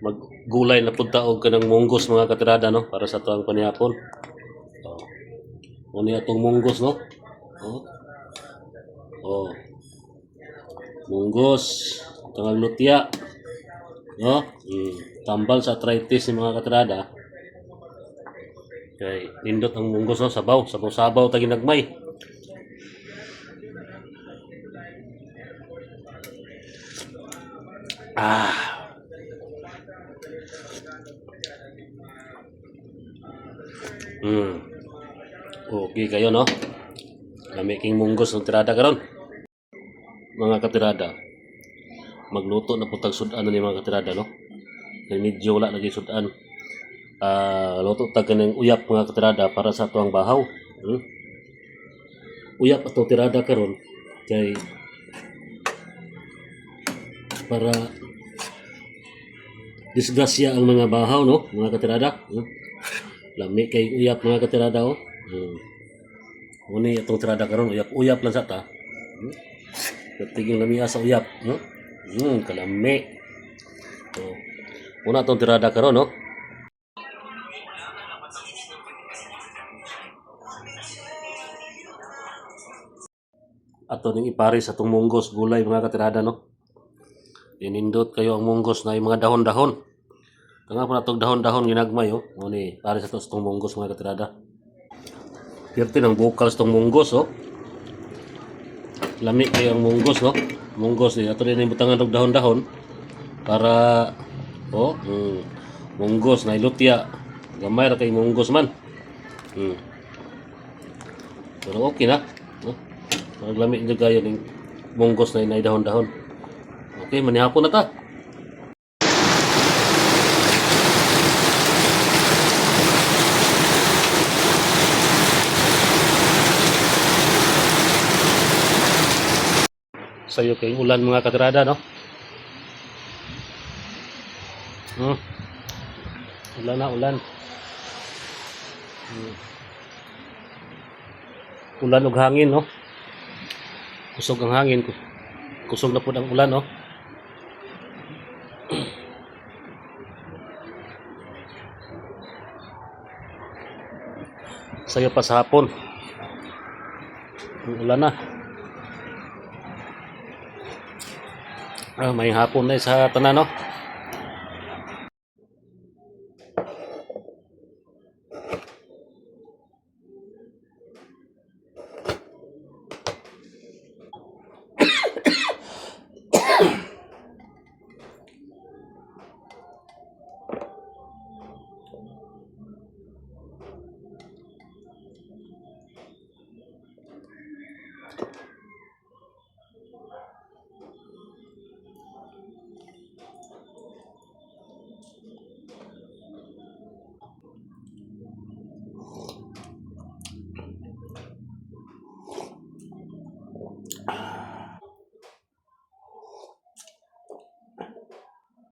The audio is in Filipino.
maggulay na punta og kanang munggos mga katirada no para sa tuang panihapon. Ano atong munggos no? Oh. Munggos, tangag lutya. No? Tambal sa arthritis ni mga katirada. Kay nindot ang munggos no, sabaw ta ginagmay. Okay kayo no. Lami king munggos ng tirada karon. Mga katirada. Magluto na putag sudan ni mga katirada no. Kay medyo wala lagi sudan. Luto tag kanang uyap mga katirada para sa tuang bahaw. Uyap ato tirada karon kay para disgrasya ang mga bahaw no mga katirada. Lami kay uyap mga katirada oh. Muni itong tirada karon uyap lang sa ta. Tiging lami sa uyap no. Kalami. Una itong tirada karon no. Ato ning ipares atong munggos gulay mga katirada no. Inindot kayo ang munggos na yung mga dahon-dahon. Tanga pa natong dahon-dahon ginagmay oh. Muni pares ato itong munggos mga katirada. Pirti ng bukal itong munggos oh. Lami kayo ang munggos no. Munggos ni ato rin yung butangan og dahon-dahon para munggos na ilutya. Gamay ra kay munggos man. Pero okay na. Lami jud kayo ning munggos na dahon-dahon. Okay, manihapon na ta. Sayo kay ulan mga katirada no. Ulan. Ulan ug hangin no. Kusog ang hangin, kusog na pud ang ulan no. Sayo pa sa hapon. Ulan na. May hapon na sa tanan no.